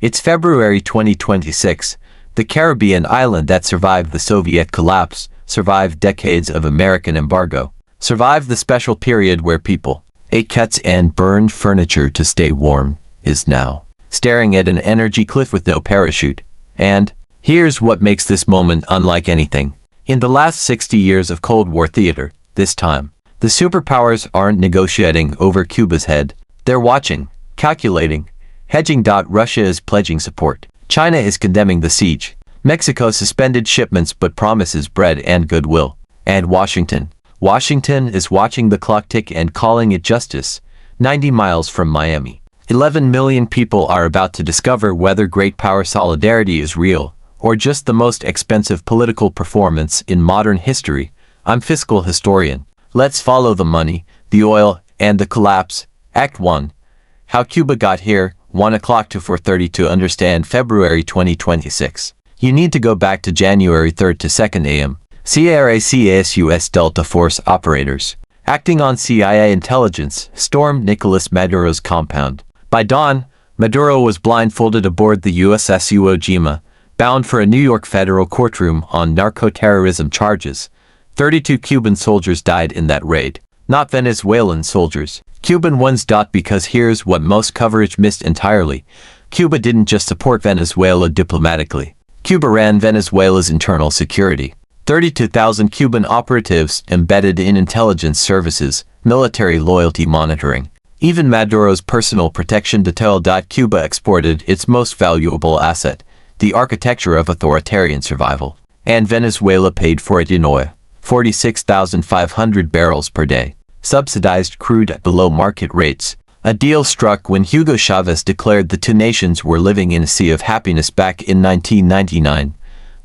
It's February 2026. The Caribbean island that survived the Soviet collapse, survived decades of American embargo, survived the special period where people ate cuts and burned furniture to stay warm, is now staring at an energy cliff with no parachute. And here's what makes this moment unlike anything. In the last 60 years of Cold War theater, this time, the superpowers aren't negotiating over Cuba's head. They're watching, calculating, hedging. Russia is pledging support. China is condemning the siege. Mexico suspended shipments but promises bread and goodwill. And Washington is watching the clock tick and calling it justice. 90 miles from Miami, 11 million people are about to discover whether great power solidarity is real, or just the most expensive political performance in modern history. I'm Fiscal Historian. Let's follow the money, the oil, and the collapse. Act 1. How Cuba got here, 1 o'clock to 4:30 to understand February 2026. You need to go back to January 3rd to 2nd a.m. Caracas U.S. Delta Force operators, acting on CIA intelligence, stormed Nicolás Maduro's compound. By dawn, Maduro was blindfolded aboard the USS Iwo Jima, bound for a New York federal courtroom on narco-terrorism charges. 32 Cuban soldiers died in that raid, not Venezuelan soldiers. Cuban ones. Because here's what most coverage missed entirely. Cuba didn't just support Venezuela diplomatically. Cuba ran Venezuela's internal security. 32,000 Cuban operatives embedded in intelligence services, military loyalty monitoring, even Maduro's personal protection detail. Cuba exported its most valuable asset, the architecture of authoritarian survival. And Venezuela paid for it in oil, 46,500 barrels per day, subsidized crude at below market rates. A deal struck when Hugo Chavez declared the two nations were living in a sea of happiness back in 1999.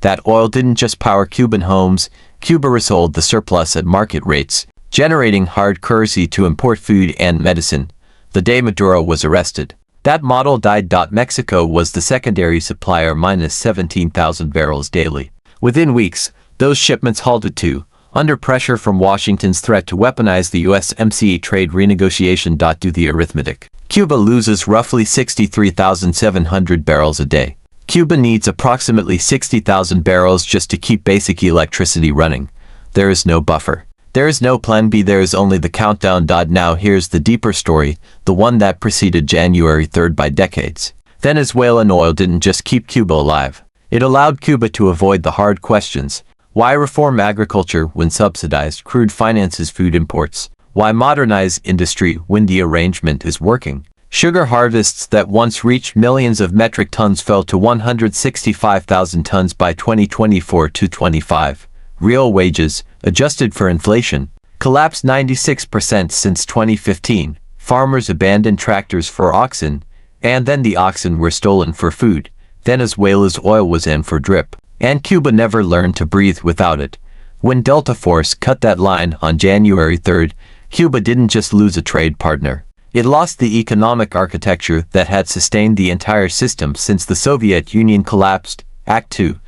That oil didn't just power Cuban homes, Cuba resold the surplus at market rates, generating hard currency to import food and medicine. The day Maduro was arrested, that model died. Mexico was the secondary supplier, minus 17,000 barrels daily. Within weeks, those shipments halted too, under pressure from Washington's threat to weaponize the USMCA trade renegotiation. Do the arithmetic. Cuba loses roughly 63,700 barrels a day. Cuba needs approximately 60,000 barrels just to keep basic electricity running. There is no buffer. There is no plan B, there is only the countdown. Now here's the deeper story, the one that preceded January 3rd by decades. Venezuelan oil didn't just keep Cuba alive. It allowed Cuba to avoid the hard questions. Why reform agriculture when subsidized crude finances food imports? Why modernize industry when the arrangement is working? Sugar harvests that once reached millions of metric tons fell to 165,000 tons by 2024-25. Real wages, adjusted for inflation, collapsed 96% since 2015. Farmers abandoned tractors for oxen, and then the oxen were stolen for food. Venezuela's oil was in for drip, and Cuba never learned to breathe without it. When Delta Force cut that line on January 3rd, Cuba didn't just lose a trade partner. It lost the economic architecture that had sustained the entire system since the Soviet Union collapsed. Act 2.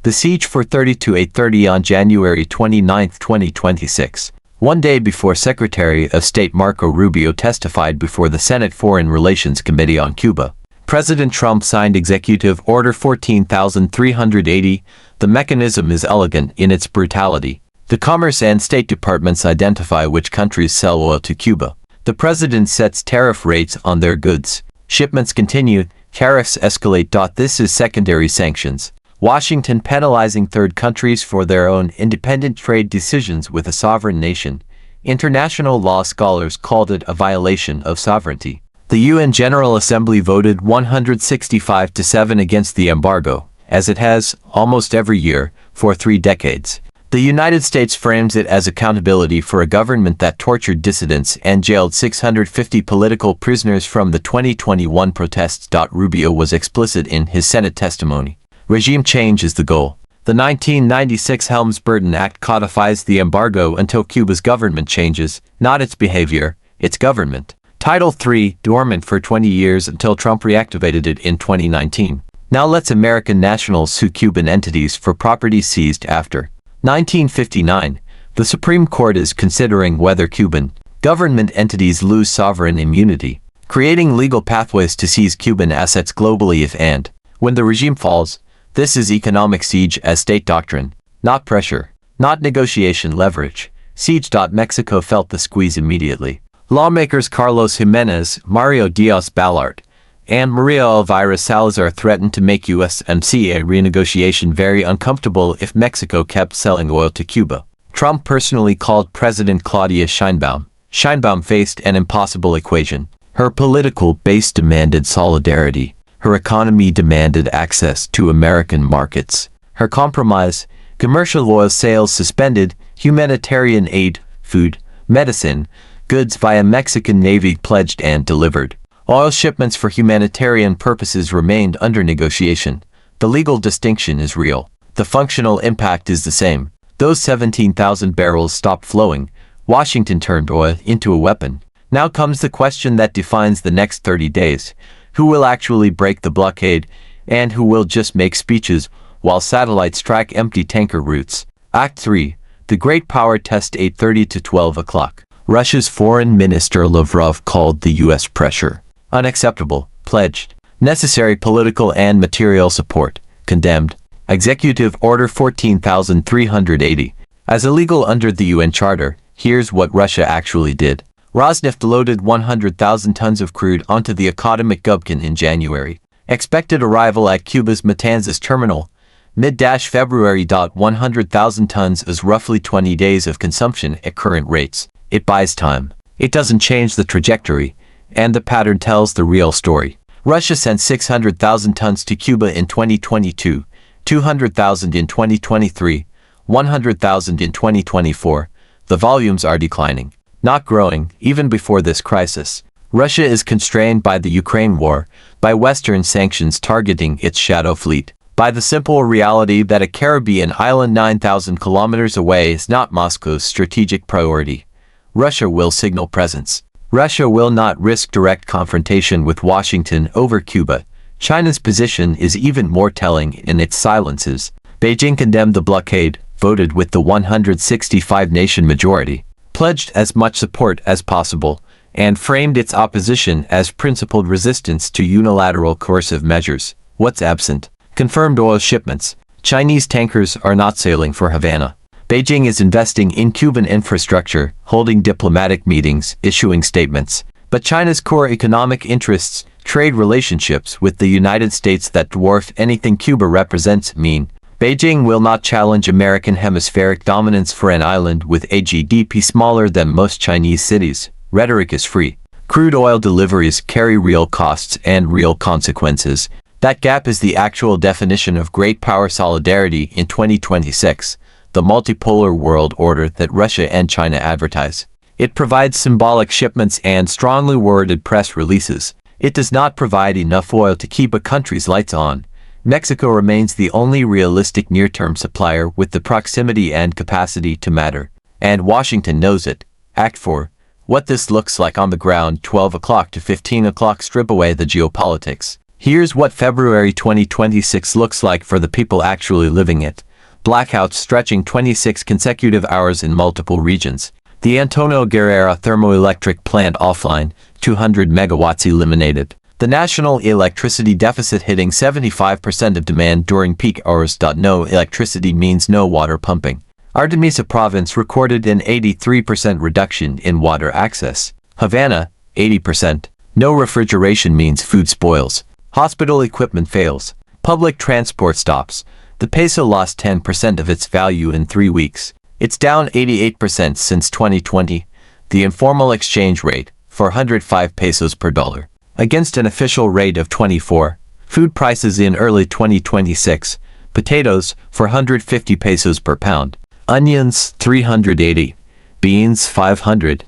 The siege for 8:30 on January 29, 2026. One day before Secretary of State Marco Rubio testified before the Senate Foreign Relations Committee on Cuba, President Trump signed Executive Order 14,380. The mechanism is elegant in its brutality. The Commerce and State Departments identify which countries sell oil to Cuba. The president sets tariff rates on their goods. Shipments continue, tariffs escalate. This is secondary sanctions. Washington penalizing third countries for their own independent trade decisions with a sovereign nation. International law scholars called it a violation of sovereignty. The UN General Assembly voted 165-7 against the embargo, as it has, almost every year, for 3 decades. The United States frames it as accountability for a government that tortured dissidents and jailed 650 political prisoners from the 2021 protests. Rubio was explicit in his Senate testimony. Regime change is the goal. The 1996 Helms-Burton Act codifies the embargo until Cuba's government changes, not its behavior, its government. Title III, dormant for 20 years until Trump reactivated it in 2019. Now let's American nationals sue Cuban entities for property seized after 1959. The Supreme Court is considering whether Cuban government entities lose sovereign immunity. creating legal pathways to seize Cuban assets globally if and when the regime falls. This is economic siege as state doctrine, not pressure, not negotiation leverage. Siege. Mexico felt the squeeze immediately. Lawmakers Carlos Jimenez, Mario Diaz-Balart, and Maria Elvira Salazar threatened to make USMCA renegotiation very uncomfortable if Mexico kept selling oil to Cuba. Trump personally called President Claudia Sheinbaum. Sheinbaum faced an impossible equation. Her political base demanded solidarity. Her economy demanded access to American markets. Her compromise: commercial oil sales suspended, humanitarian aid, food, medicine, goods via Mexican Navy pledged and delivered. Oil shipments for humanitarian purposes remained under negotiation. The legal distinction is real. The functional impact is the same. Those 17,000 barrels stopped flowing. Washington turned oil into a weapon. Now comes the question that defines the next 30 days. Who will actually break the blockade, and who will just make speeches while satellites track empty tanker routes? Act 3. The Great Power Test, 8:30 to 12 o'clock. Russia's Foreign Minister Lavrov called the U.S. pressure unacceptable, pledged necessary political and material support, condemned Executive Order 14,380 as illegal under the UN Charter. Here's what Russia actually did. Rosneft loaded 100,000 tons of crude onto the Akademik Gubkin in January. Expected arrival at Cuba's Matanzas terminal, mid-February. 100,000 tons is roughly 20 days of consumption at current rates. It buys time. It doesn't change the trajectory, and the pattern tells the real story. Russia sent 600,000 tons to Cuba in 2022, 200,000 in 2023, 100,000 in 2024. The volumes are declining, not growing. Even before this crisis, Russia is constrained by the Ukraine war, by Western sanctions targeting its shadow fleet, by the simple reality that a Caribbean island 9,000 kilometers away is not Moscow's strategic priority. Russia will signal presence. Russia will not risk direct confrontation with Washington over Cuba. China's position is even more telling in its silences. Beijing condemned the blockade, voted with the 165-nation majority, pledged as much support as possible, and framed its opposition as principled resistance to unilateral coercive measures. What's absent? Confirmed oil shipments. Chinese tankers are not sailing for Havana. Beijing is investing in Cuban infrastructure, holding diplomatic meetings, issuing statements. But China's core economic interests, trade relationships with the United States that dwarf anything Cuba represents, mean Beijing will not challenge American hemispheric dominance for an island with a GDP smaller than most Chinese cities. Rhetoric is free. Crude oil deliveries carry real costs and real consequences. That gap is the actual definition of great power solidarity in 2026. The multipolar world order that Russia and China advertise. It provides symbolic shipments and strongly worded press releases. It does not provide enough oil to keep a country's lights on. Mexico remains the only realistic near-term supplier with the proximity and capacity to matter. And Washington knows it. Act 4. What this looks like on the ground, 12 o'clock to 15 o'clock. Strip away the geopolitics. Here's what February 2026 looks like for the people actually living it. Blackouts stretching 26 consecutive hours in multiple regions. The Antonio Guerrera thermoelectric plant offline, 200 megawatts eliminated. The national electricity deficit hitting 75% of demand during peak hours. No electricity means no water pumping. Artemisa province recorded an 83% reduction in water access. Havana, 80%. No refrigeration means food spoils. Hospital equipment fails. Public transport stops. The peso lost 10% of its value in 3 weeks. It's down 88% since 2020. The informal exchange rate, 405 pesos per dollar, against an official rate of 24. Food prices in early 2026. Potatoes, 450 pesos per pound. Onions, 380. Beans, 500.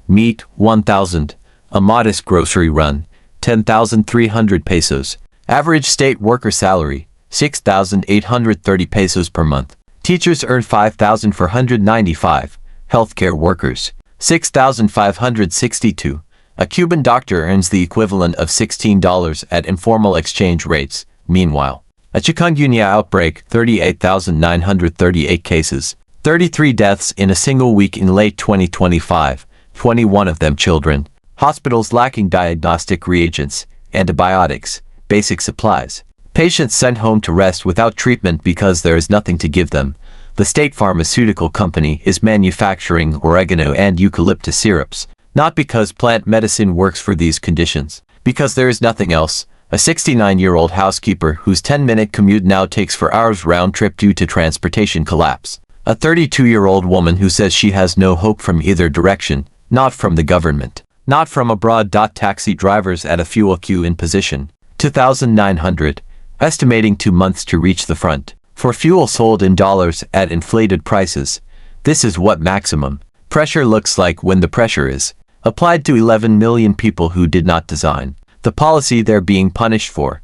Meat, 1,000. A modest grocery run, 10,300 pesos. Average state worker salary, 6,830 pesos per month. Teachers earn 5,495. Healthcare workers, 6,562. A Cuban doctor earns the equivalent of $16 at informal exchange rates. Meanwhile, a chikungunya outbreak, 38,938 cases. 33 deaths in a single week in late 2025, 21 of them children. hospitals lacking diagnostic reagents, antibiotics, basic supplies. Patients sent home to rest without treatment because there is nothing to give them. The state pharmaceutical company is manufacturing oregano and eucalyptus syrups, not because plant medicine works for these conditions, because there is nothing else. A 69-year-old housekeeper whose 10-minute commute now takes 4 hours round trip due to transportation collapse. A 32-year-old woman who says she has no hope from either direction, not from the government, not from abroad. Taxi drivers at a fuel queue in position 2,900, estimating 2 months to reach the front. For fuel sold in dollars at inflated prices. This is what maximum pressure looks like when the pressure is applied to 11 million people who did not design the policy they're being punished for.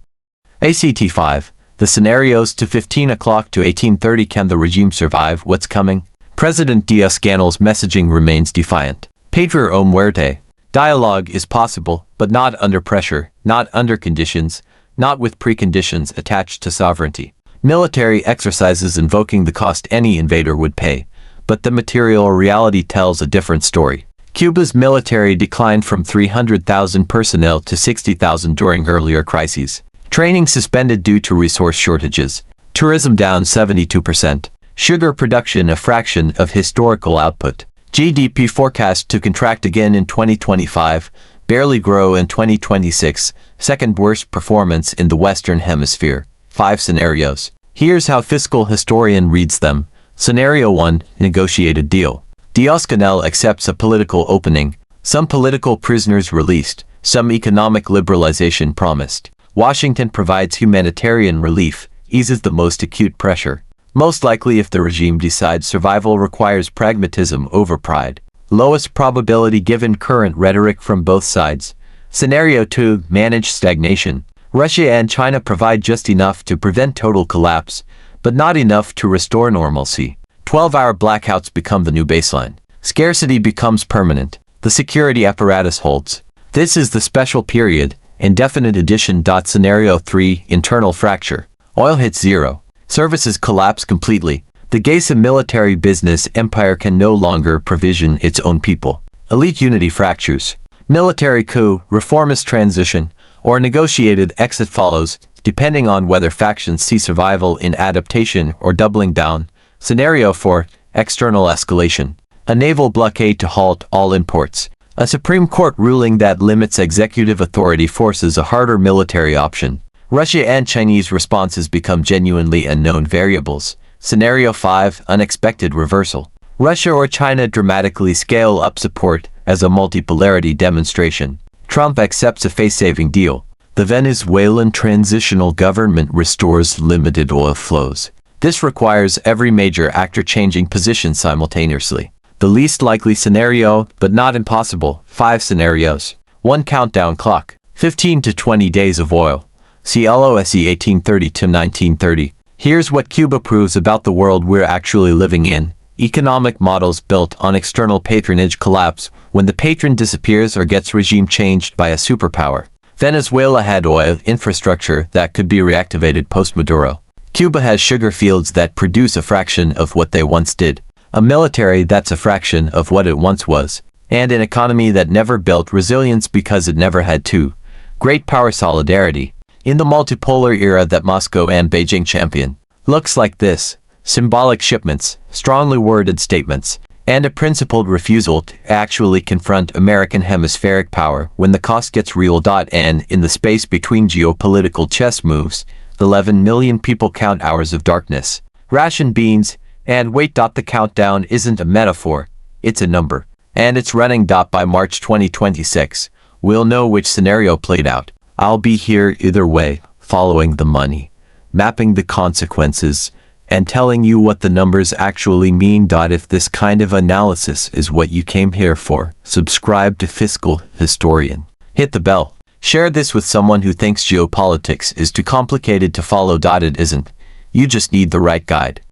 ACT 5. The scenarios to 15 o'clock to 18:30. Can the regime survive what's coming? President Diaz-Canel's messaging remains defiant. Pedro O. Muerte. Dialogue is possible, but not under pressure, not under conditions, not with preconditions attached to sovereignty. Military exercises invoking the cost any invader would pay, but the material reality tells a different story. Cuba's military declined from 300,000 personnel to 60,000 during earlier crises. Training suspended due to resource shortages. Tourism down 72%. Sugar production a fraction of historical output. GDP forecast to contract again in 2025, barely grow in 2026, second worst performance in the Western Hemisphere. 5 scenarios. Here's how Fiscal Historian reads them. Scenario 1, negotiated deal. Diaz-Canel accepts a political opening, some political prisoners released, some economic liberalization promised. Washington provides humanitarian relief, eases the most acute pressure. Most likely if the regime decides survival requires pragmatism over pride. Lowest probability given current rhetoric from both sides. Scenario 2, manage stagnation. Russia and China provide just enough to prevent total collapse, but not enough to restore normalcy. 12-hour blackouts become the new baseline. Scarcity becomes permanent. The security apparatus holds. This is the special period, indefinite edition. Scenario 3, internal fracture. Oil hits zero. Services collapse completely. The Gaza military business empire can no longer provision its own people. Elite unity fractures. Military coup, reformist transition, or negotiated exit follows, depending on whether factions see survival in adaptation or doubling down. Scenario 4, external escalation. A naval blockade to halt all imports. A Supreme Court ruling that limits executive authority forces a harder military option. Russia and Chinese responses become genuinely unknown variables. Scenario 5, unexpected reversal. Russia or China dramatically scale up support as a multipolarity demonstration. Trump accepts a face-saving deal. The Venezuelan transitional government restores limited oil flows. This requires every major actor changing positions simultaneously. The least likely scenario, but not impossible. 5 scenarios. 1 countdown clock. 15 to 20 days of oil. See LOSE 1830 to 1930. Here's what Cuba proves about the world we're actually living in. Economic models built on external patronage collapse when the patron disappears or gets regime changed by a superpower. Venezuela had oil infrastructure that could be reactivated post-Maduro. Cuba has sugar fields that produce a fraction of what they once did. A military that's a fraction of what it once was. And an economy that never built resilience because it never had to. Great power solidarity. In the multipolar era that Moscow and Beijing champion. Looks like this. Symbolic shipments, strongly worded statements, and a principled refusal to actually confront American hemispheric power when the cost gets real. And in the space between geopolitical chess moves, 11 million people count hours of darkness, ration beans, and wait. The countdown isn't a metaphor, it's a number, and it's running. By March 2026, we'll know which scenario played out. I'll be here either way, following the money, mapping the consequences, and telling you what the numbers actually mean. If this kind of analysis is what you came here for, subscribe to Fiscal Historian. Hit the bell. Share this with someone who thinks geopolitics is too complicated to follow. It isn't. You just need the right guide.